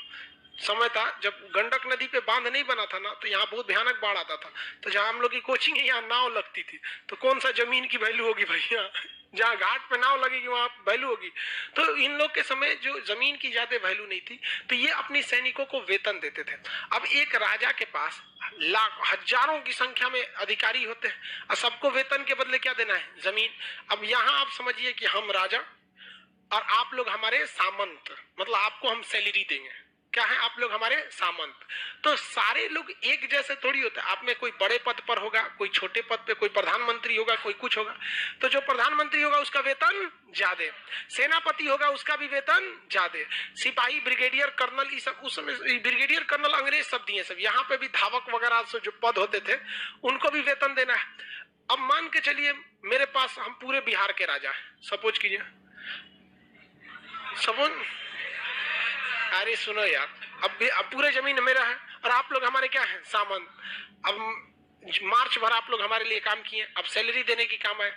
समय था जब गंडक नदी पे बांध नहीं बना था ना, तो यहाँ बहुत भयानक बाढ़ आता था। तो जहाँ हम लोग की कोचिंग है यहाँ नाव लगती थी। तो कौन सा जमीन की वैल्यू होगी भैया? जहाँ घाट पे नाव लगेगी वहां वैल्यू होगी। तो इन लोग के समय जो जमीन की ज्यादा वैल्यू नहीं थी, तो ये अपने सैनिकों को वेतन देते थे। अब एक राजा के पास लाख हजारों की संख्या में अधिकारी होते हैं और सबको वेतन के बदले क्या देना है? जमीन। अब यहाँ आप समझिए कि हम राजा और आप लोग हमारे सामंत, मतलब आपको हम सैलरी देंगे। क्या है? आप लोग हमारे सामंत। तो सारे लोग एक जैसे थोड़ी होते हैं। आप में कोई बड़े पद पर होगा, कोई छोटे पद पे, कोई प्रधानमंत्री होगा, कोई कुछ होगा। तो जो प्रधानमंत्री होगा उसका वेतन ज्यादा, सेनापति होगा उसका भी वेतन ज्यादा, सिपाही, ब्रिगेडियर, कर्नल, ये सब उस समय ब्रिगेडियर कर्नल अंग्रेज शब्द दिए सब। यहाँ पे भी धावक वगैरह से जो पद होते थे उनको भी वेतन देना है। अब मान के चलिए मेरे पास, हम पूरे बिहार के राजा है, सपोज कीजिए। सपोज, अरे सुनो यार, अब पूरे जमीन मेरा है और आप लोग हमारे क्या है? सामंत। अब मार्च भर आप लोग हमारे लिए काम किए, अब सैलरी देने की काम है।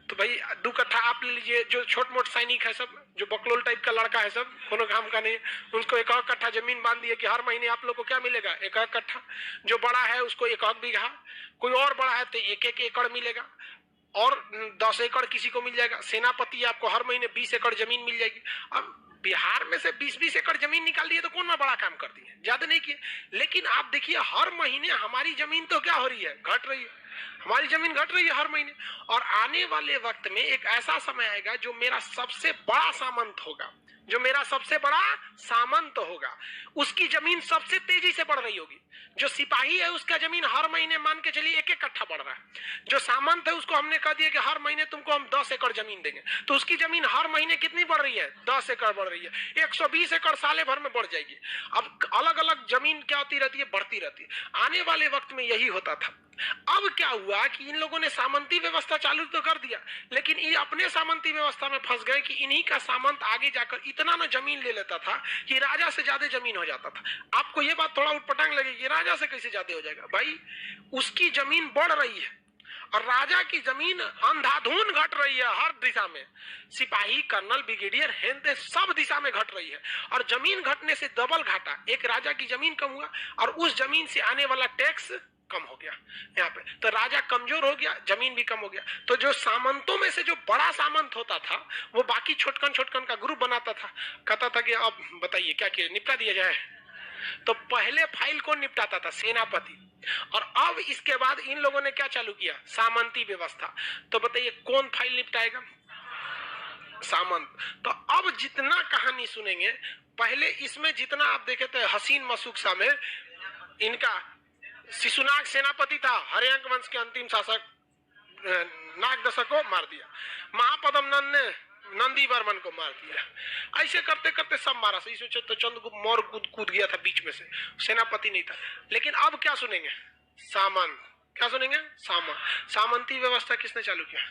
तो भाई 2 कट्ठा आप ले लीजिए। जो छोट मोट सैनिक है सब, जो बकलोल टाइप का लड़का है सब, कोनो काम का नहीं, उसको 1 कट्ठा जमीन बांध दिए कि हर महीने आप लोग को क्या मिलेगा? 1 कट्ठा। जो बड़ा है उसको 1 बीघा, कोई और बड़ा है तो 1 एकड़ मिलेगा, और 10 एकड़ किसी को मिल जाएगा। सेनापति आपको हर महीने 20 एकड़ जमीन मिल जाएगी। अब बिहार में से 20-20 एकड़ जमीन निकाल दिए तो कौन ना बड़ा काम कर दिए? ज्यादा नहीं किए। लेकिन आप देखिए हर महीने हमारी जमीन तो क्या हो रही है? घट रही है। हमारी जमीन घट रही है हर महीने। और आने वाले वक्त में एक ऐसा समय आएगा जो मेरा सबसे बड़ा सामंत होगा, जो मेरा सबसे बड़ा सामंत होगा, उसकी जमीन सबसे तेजी से बढ़ रही होगी। जो सिपाही है उसका जमीन हर महीने मान के चलिए 1-1 कट्ठा बढ़ रहा है। जो सामंत है उसको हमने कह दिया कि हर महीने तुमको हम 10 एकड़ जमीन देंगे, तो उसकी जमीन हर महीने कितनी बढ़ रही है? 10 एकड़ बढ़ रही है। 120 एकड़ साले भर में बढ़ जाएगी। अब अलग अलग जमीन क्या होती रहती है? बढ़ती रहती है। आने वाले वक्त में यही होता था। अब क्या हुआ कि इन लोगों ने सामंती व्यवस्था चालू तो कर दिया, लेकिन ये अपने सामंती व्यवस्था में फंस गए कि इन्हीं का सामंत आगे जाकर इतना ना जमीन ले लेता था कि राजा से ज्यादा जमीन हो जाता था। आपको ये बात थोड़ा उटपटांग लगेगी, राजा से कैसे ज्यादा हो जाएगा? भाई उसकी जमीन बढ़ रही है और राजा की जमीन अंधाधुन घट रही है हर दिशा में। सिपाही, कर्नल, ब्रिगेडियर, हेंते सब दिशा में घट रही है। और जमीन घटने से डबल घाटा। एक राजा की जमीन कम हुआ और उस जमीन से आने वाला टैक्स कम हो गया यहाँ पे। तो राजा कमजोर हो गया, जमीन भी कम हो गया। तो जो सामंतों में से जो बड़ा सामंत होता था वो बाकी छोटकन छोटकन का ग्रुप बनाता था, कहता था कि अब बताइए क्या किया, निपटा दिया जाए। तो पहले फाइल कौन निपटाता था? सेनापति। और अब इसके बाद इन लोगों ने क्या चालू किया? सामंती व्यवस्था। तो बताइए कौन फाइल निपटाएगा? सामंत। तो अब जितना कहानी सुनेंगे, पहले इसमें जितना आप देखे थे हसीन मसूक सा में, इनका शिशुनाग सेनापति था, हरियांक वंश के अंतिम शासक, नागदशक को मार दिया। महापदम नंद ने नंदी वर्मन को मार दिया। ऐसे करते करते सब मारा। इसमें तो चंद्रगुप्त मौर्य कूद गया था बीच में से, सेनापति नहीं था। लेकिन अब क्या सुनेंगे? सामंत। क्या सुनेंगे? सामंत। सामंती व्यवस्था किसने चालू किया?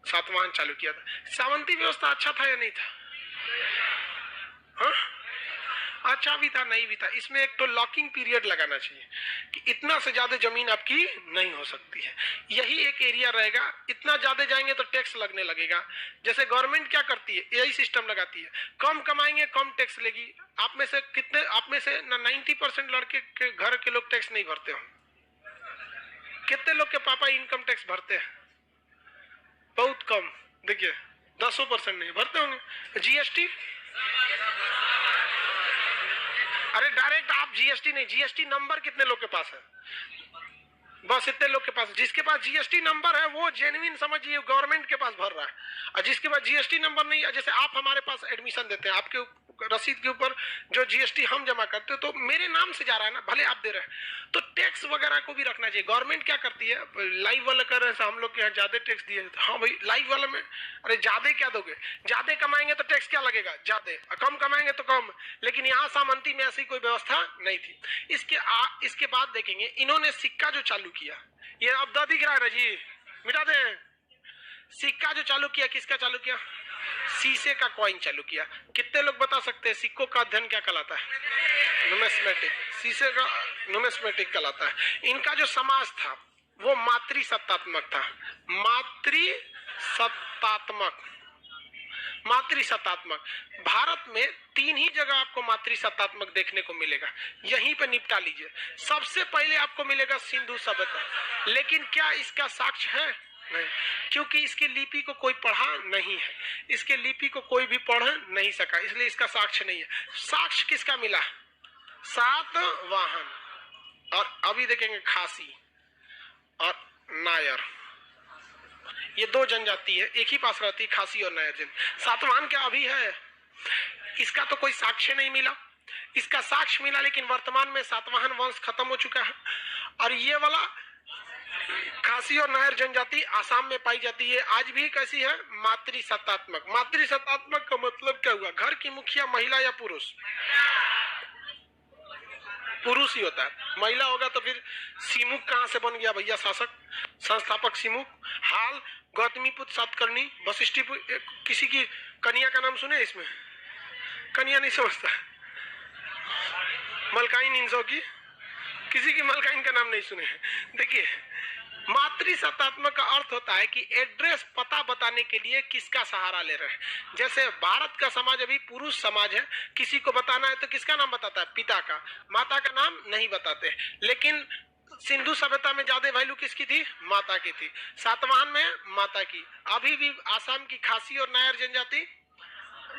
सातवाहन चालू किया था। सामंती व्यवस्था अच्छा था या नहीं था? हाँ? अच्छा भी था नहीं भी था, इसमें एक तो लॉकिंग पीरियड लगाना चाहिए कि इतना से ज्यादा जमीन आपकी नहीं हो सकती है, यही एक एरिया रहेगा। इतना ज्यादा जाएंगे तो टैक्स लगने लगेगा। जैसे गवर्नमेंट क्या करती है, यही सिस्टम लगाती है, कम कमाएंगे कम टैक्स लेगी। आप में से कितने, आप में से 90% लड़के के घर के लोग टैक्स नहीं भरते हो? कितने लोग के पापा इनकम टैक्स भरते हैं? बहुत कम, देखिए 10% नहीं भरते होंगे। जीएसटी, अरे डायरेक्ट आप जीएसटी नहीं, जीएसटी नंबर कितने लोग के पास है? बस इतने लोग के पास। जिसके पास जीएसटी नंबर है वो जेन्युइन समझिए गवर्नमेंट के पास भर रहा है, और जिसके पास जीएसटी नंबर नहीं है, जैसे आप हमारे पास एडमिशन देते हैं, आपके रसीद के ऊपर जो जीएसटी हम जमा करते हैं तो मेरे नाम से जा रहा है ना, भले आप दे रहे हैं, तो टैक्स वगैरह को भी रखना चाहिए। गवर्नमेंट क्या करती है, लाइव वाला कर रहे हैं हम लोग के यहाँ ज्यादा टैक्स दिए, हाँ भाई लाइव वाले में, अरे ज्यादा क्या दोगे, ज्यादा कमाएंगे तो टैक्स क्या लगेगा ज्यादा, कम कमाएंगे तो कम। लेकिन यहाँ सामंती में ऐसी कोई व्यवस्था नहीं थी। इसके बाद देखेंगे इन्होंने सिक्का जो चालू किया, ये अब दिख रहा है ना जी, मिटा दे। सिक्का जो चालू किया, किसका चालू किया? शीशे का कॉइन चालू किया। कितने लोग बता सकते हैं सिक्कों का अध्ययन क्या कहलाता है? नुमिस्मेटिक। शीशे का नुमिस्मेटिक कहलाता है। इनका जो समाज था वो मातृसत्तात्मक था। मातृसत्तात्मक। भारत में 3 ही जगह आपको मातृसत्तात्मक देखने को मिलेगा, यहीं पे निपटा लीजिए। सबसे पहले आपको मिलेगा सिंधु सभ्यता, लेकिन क्या इसका साक्ष्य है? नहीं, क्योंकि इसकी लिपि को कोई पढ़ा नहीं है, इसके लिपि को कोई भी पढ़ नहीं सका, इसलिए इसका साक्ष्य नहीं है। साक्ष्य किसका मिला? सातवाहन। और अभी देखेंगे खासी और नायर, ये 2 जनजाति है, एक ही पास रहती है, खासी और नायर जन। सातवाहन क्या अभी है? इसका तो कोई साक्ष्य नहीं मिला, इसका साक्ष्य मिला, लेकिन वर्तमान में सातवाहन वंश खत्म हो चुका है। और ये वाला खासी और नायर जनजाति आसाम में पाई जाती है, आज भी कैसी है? मातृसत्तात्मक। मातृसत्तात्मक का मतलब क्या हुआ? घर की मुखिया महिला या पुरुष? पुरुष ही होता है। महिला होगा तो फिर सिमुक कहां से बन गया भैया शासक, संस्थापक सिमुक? हाल गौतमीपुत्र सातकर्णी वशिष्ठी, किसी की कन्या का नाम सुने इसमें? कन्या नहीं समझता। मलकाइन इंसो की, किसी की मलकाइन का नाम नहीं सुने। देखिए मातृसत्तात्मक का अर्थ होता है कि एड्रेस, पता बताने के लिए किसका सहारा ले रहे हैं। जैसे भारत का समाज अभी पुरुष समाज है, किसी को बताना है तो किसका नाम बताता है? पिता का। माता का नाम नहीं बताते। लेकिन सिंधु सभ्यता में ज्यादा वैल्यू किसकी थी? माता की थी। सातवाहन में माता की। अभी भी आसाम की खासी और नायर जनजाति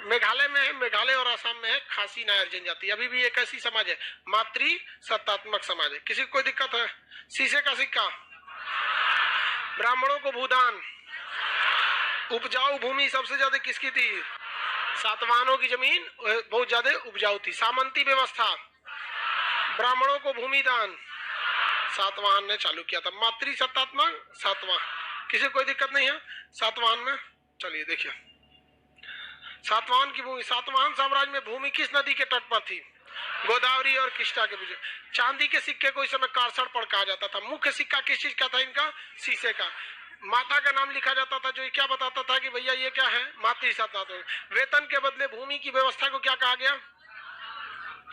मेघालय में है, मेघालय और आसाम में है खासी नायर जनजाति। अभी भी एक ऐसी समाज है, मातृसत्तात्मक समाज है। किसी को कोई दिक्कत है? शीशे का सिक्का, ब्राह्मणों को भूदान, उपजाऊ भूमि सबसे ज्यादा किसकी थी? सातवाहनों की जमीन बहुत ज्यादा उपजाऊ थी। सामंती व्यवस्था, ब्राह्मणों को भूमि दान, सातवाहन ने चालू किया था। मातृसत्तात्मक सातवाहन। किसी को कोई दिक्कत नहीं है सातवाहन में? चलिए देखिए सातवाहन की भूमि। सातवाहन साम्राज्य में भूमि किस नदी के तट पर थी? गोदावरी और कृष्णा के बीच। चांदी के सिक्के को इस समय कारसड़ पर कहा जाता था। मुख्य सिक्का किस चीज का था इनका? शीशे का। माता का नाम लिखा जाता था, जो क्या बताता था कि भैया ये क्या है? मातृसत्तात्मक। वेतन के बदले भूमि की व्यवस्था को क्या कहा गया?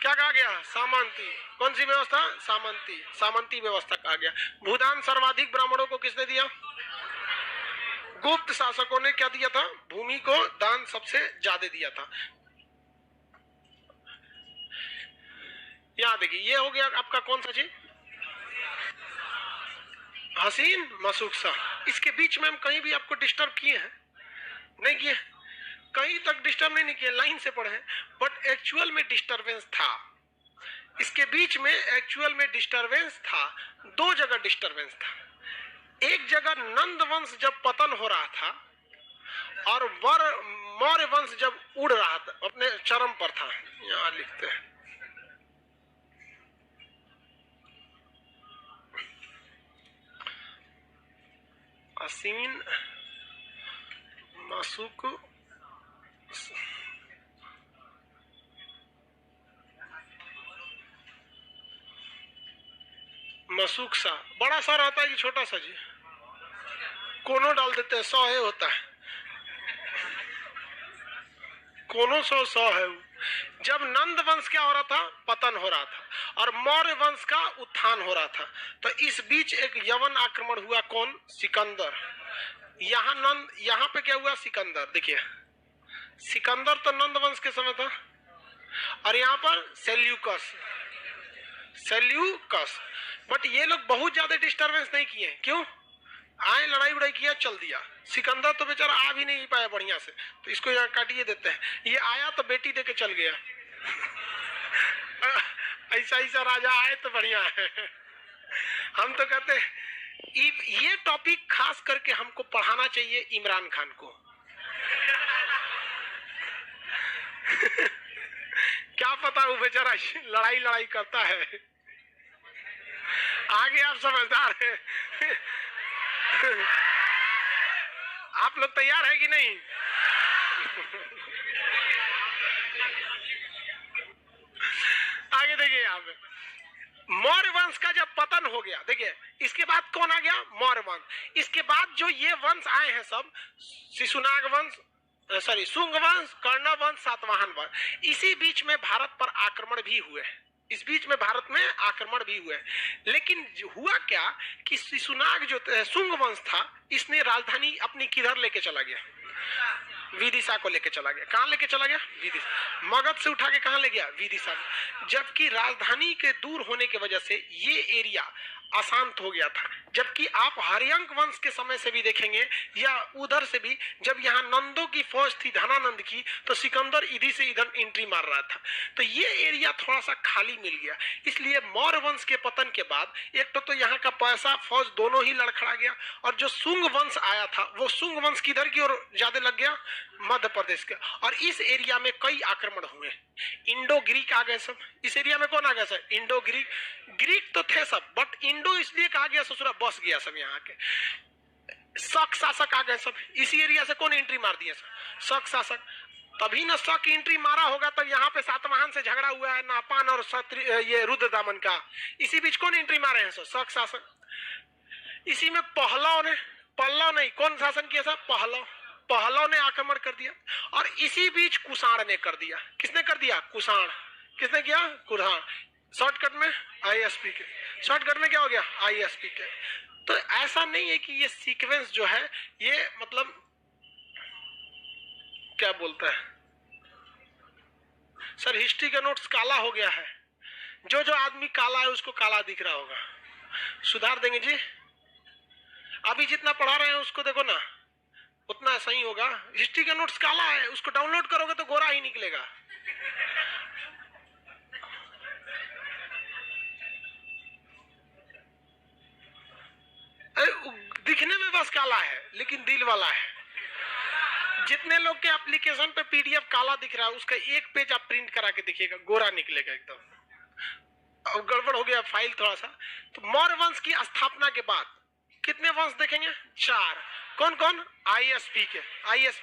क्या कहा गया? सामंती। कौन सी व्यवस्था? सामंती। सामंती व्यवस्था कहा गया। भूदान सर्वाधिक ब्राह्मणों को किसने दिया? गुप्त शासकों ने क्या दिया था? भूमि को दान सबसे ज्यादा दिया था। यहां देखिए ये हो गया आपका कौन सा चीज? हसीन मसूकसा। इसके बीच में हम कहीं भी आपको डिस्टर्ब किए हैं? नहीं किए, कहीं तक डिस्टर्ब नहीं किए, लाइन से पढ़े हैं। बट एक्चुअल में डिस्टरबेंस था, इसके बीच में एक्चुअल में डिस्टरबेंस था। 2 जगह डिस्टरबेंस था। एक जगह नंद वंश जब पतन हो रहा था और मौर्य वंश जब उड़ रहा था, अपने चरम पर था। यहां लिखते हैं असीन मासुक मसूक सा। बड़ा सा रहता है कि छोटा सा जी? कोनो डाल देते हैं, 100 होता है। कोनो सौ है वो। जब नंद वंश क्या हो रहा था, पतन हो रहा था, और मौर्य वंश का उत्थान हो रहा था, तो इस बीच एक यवन आक्रमण हुआ, कौन, सिकंदर। यहाँ पे क्या हुआ, सिकंदर, देखिए सिकंदर तो नंद वंश के समय था, और यहाँ पर सेल्यूकस। बट ये लोग बहुत ज्यादा डिस्टरबेंस नहीं किए, क्यों, आए लड़ाई उड़ाई किया, चल दिया। सिकंदर तो बेचारा आ भी नहीं पाया बढ़िया से, तो इसको यहाँ काटिए देते हैं। ये आया तो बेटी दे के चल गया। ऐसा राजा आए तो बढ़िया है। हम तो कहते हैं ये टॉपिक खास करके हमको पढ़ाना चाहिए इमरान खान को। क्या पता वो बेचारा लड़ाई करता है, आगे आप समझदार हैं। आप लोग तैयार है कि नहीं? आगे देखिए, यहाँ पे मौर्य वंश का जब पतन हो गया, देखिए इसके बाद कौन आ गया, मौर्य वंश। इसके बाद जो ये वंश आए हैं सब, शिशुनाग वंश, शुंग वंश, कर्ण वंश, सातवाहन वंश। इसी बीच में भारत पर आक्रमण भी हुए, इस बीच में भारत में आक्रमण भी हुए। लेकिन हुआ क्या कि शिशुनाग जो शुंग वंश था, इसने राजधानी अपनी किधर लेके चला गया, विदिशा को लेके चला गया। कहां लेके चला गया, विदिशा। मगध से उठा के कहां ले गया, विदिशा। जबकि राजधानी के दूर होने की वजह से ये एरिया अशांत हो गया था। जबकि आप हरियंक वंश के समय से भी देखेंगे, या उधर से भी, जब यहाँ नंदों की फौज थी, धनानंद की, तो सिकंदर इधर से इधर एंट्री मार रहा था, तो ये एरिया थोड़ा सा खाली मिल गया। इसलिए मौर्य वंश के पतन के बाद एक तो यहाँ का पैसा फौज दोनों ही लड़खड़ा गया, और जो शुंग वंश आया था, वो शुंग वंश किधर की ओर ज्यादा लग गया, मध्य प्रदेश के। और इस एरिया में कई आक्रमण हुए, इंडो ग्रीक आ गए सब। इस एरिया में कौन आ गया सर, इंडो ग्रीक। ग्रीक तो थे सब, बट इंडो इसलिए कहा गया, ससुरा बस गया सब यहाँ के। शक शासक आ गए सब। इसी एरिया से कौन एंट्री मार दिया सर, शक शासक। तभी ना शक एंट्री मारा होगा, तब यहाँ पे सातवाहन से झगड़ा हुआ है, नापान और ये रुद्रदामन का। इसी बीच कौन एंट्री मारे हैं सर, शक शासक। इसी में पल्लव नहीं, कौन शासन किया सर, पहलव ने आक्रमण कर दिया। और इसी बीच कुषाण ने कर दिया। किसने कर दिया, कुषाण। किसने किया, कुषाण। शॉर्टकट में आईएसपी के, शॉर्टकट में क्या हो गया, आईएसपी के। तो ऐसा नहीं है कि ये सीक्वेंस जो है, ये मतलब क्या बोलता है सर, हिस्ट्री का नोट्स काला हो गया है। जो आदमी काला है उसको काला दिख रहा होगा, सुधार देंगे जी। अभी जितना पढ़ा रहे हैं उसको देखो ना, उतना सही होगा। हिस्ट्री का नोट्स काला है, उसको डाउनलोड करोगे तो गोरा ही निकलेगा। दिखने में बस काला है, लेकिन दिल वाला है। जितने लोग के एप्लीकेशन पे पीडीएफ काला दिख रहा है, उसका एक पेज आप प्रिंट करा के देखिएगा, गोरा निकलेगा एकदम। अब गड़बड़ हो गया फाइल थोड़ा सा। तो मौर्य वंश की स्थापना के बाद कितने वंश देखेंगे, 4। कौन कौन, आईएसपी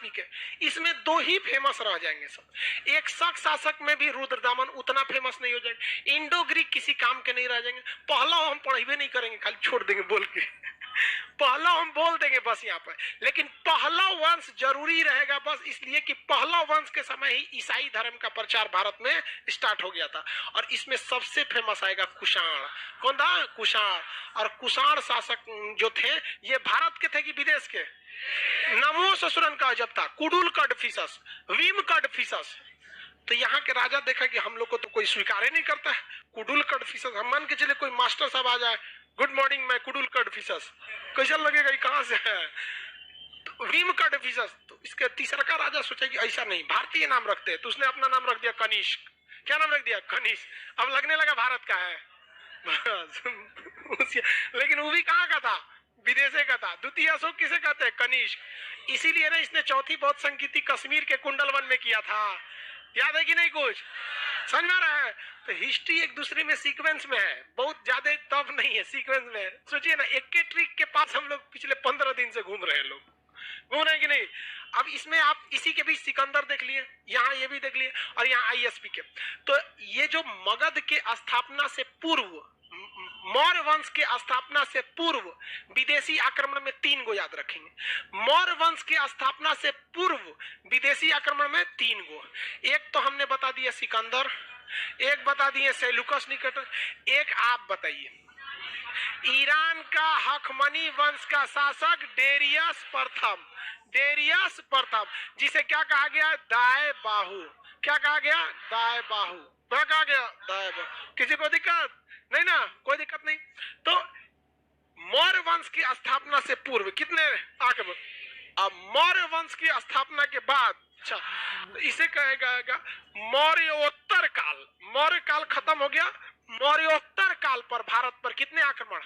के। इसमें 2 ही फेमस रह जाएंगे सब। एक शक शासक में भी रुद्रदामन उतना फेमस नहीं हो जाएंगे। इंडो ग्रीक किसी काम के नहीं रह जाएंगे। पहलव हम पढ़े नहीं करेंगे, खाली छोड़ देंगे बोल के। पहलव हम बोल देंगे बस यहाँ पर, लेकिन पहलव वंश जरूरी रहेगा बस इसलिए कि पहलव वंश के समय ही ईसाई धर्म का प्रचार भारत में स्टार्ट हो गया था। और इसमें सबसे फेमस आएगा कुषाण। कौन था, कुषाण। और कुषाण शासक जो थे, ये भारत के थे कि विदेश के, नमो ससुरन का जब था, कुडुल कडफिसस, विम कडफिसस। तो यहाँ के राजा देखा कि हम लोग को तो कोई स्वीकार ही नहीं करता है, कुडुल कडफिसस। हम मान के चले कोई मास्टर साहब आ जाए, गुड मॉर्निंग मैं कुडुल कडफिसस, कैसा लगेगा, कहां से है, तो विम कडफिसस। तो इसके तीसरा का राजा सोचा कि ऐसा नहीं, भारतीय नाम रखते हैं, तो उसने अपना नाम रख दिया कनिष्क। क्या नाम रख दिया, कनिष्क। अब लगने लगा भारत का है। लेकिन वो भी कहाँ का था, विदेशे का था। द्वितीय अशोक किसे कहते हैं, कनिष्क। इसीलिए ना इसने चौथी बौद्ध संगीति कश्मीर के कुंडलवन में किया था। याद है कि नहीं, कुछ समझ में आ रहा है। तो हिस्ट्री एक दूसरे में सीक्वेंस में है, बहुत ज्यादा टफ नहीं है, सीक्वेंस में है। सोचिए ना, एक के ट्रिक के पास हम लोग पिछले 15 दिन से घूम रहे हैं, लोग घूम रहे हैं कि नहीं। अब इसमें आप इसी के बीच सिकंदर देख लिए, यहाँ ये भी देख लिए, और यहाँ आईएसपी के। तो ये जो मगध के स्थापना से पूर्व, मौर्य वंश के स्थापना से पूर्व विदेशी आक्रमण में 3 गो याद रखेंगे। मौर्य वंश की स्थापना से पूर्व विदेशी आक्रमण में 3 गो। एक तो हमने बता दिया सिकंदर, एक बता दिए सेल्यूकस निकेटर, एक आप बताइए। ईरान का हखमनी वंश का शासक डेरियस प्रथम, डेरियस प्रथम, जिसे क्या कहा गया? दाएं बाहु। क्या कहा गया? दाएं बाहु। क्या कहा गया? दाएं बाहु। किसी को दिक्कत नहीं ना? कोई दिक्कत नहीं। तो मौर्य वंश की स्थापना से पूर्व कितने आके, अब मौर्य वंश की स्थापना के बाद, अच्छा इसे कहेगा मौर्योत्तर काल। मौर्य काल खत्म हो गया, मौर्योत्तर काल पर भारत पर कितने आक्रमण?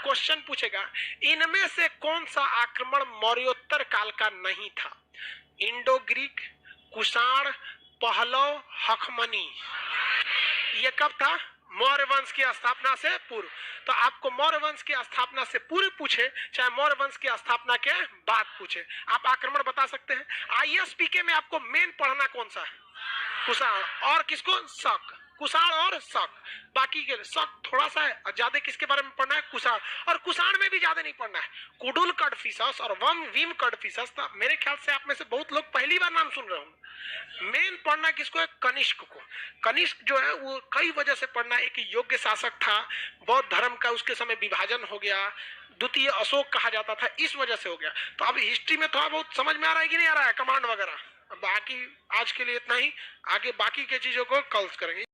क्वेश्चन पूछेगा इनमें से कौन सा आक्रमण मौर्योत्तर काल का नहीं था? इंडो ग्रीक, कुषाण, पहलव, हखमनी। ये कब था? मौर्य वंश की स्थापना से पूर्व। तो आपको मौर्य वंश की स्थापना से पूर्व पूछे चाहे मौर्य वंश की स्थापना के बाद पूछे, आप आक्रमण बता सकते हैं। आईएसपीके में आपको मेन पढ़ना कौन सा है? कुषाण और किसको? शक। कुषाण और शक, बाकी के शक थोड़ा सा है, ज्यादा किसके बारे में पढ़ना है? कुषाण। और कुषाण में भी ज्यादा नहीं पढ़ना है। कुडुल कडफिसस और वीम कडफिसस, मेरे ख्याल से आप में से बहुत लोग पहली बार नाम सुन रहे होंगे। मेन पढ़ना किसको है? कनिष्क को। कनिष्क जो है वो कई वजह से पढ़ना है। एक योग्य शासक था, बौद्ध धर्म का उसके समय विभाजन हो गया, द्वितीय अशोक कहा जाता था, इस वजह से हो गया। तो अब हिस्ट्री में थोड़ा बहुत समझ में आ रहा है कि नहीं आ रहा है? कमांड वगैरह। बाकी आज के लिए इतना ही, आगे बाकी के चीजों को कल करेंगे।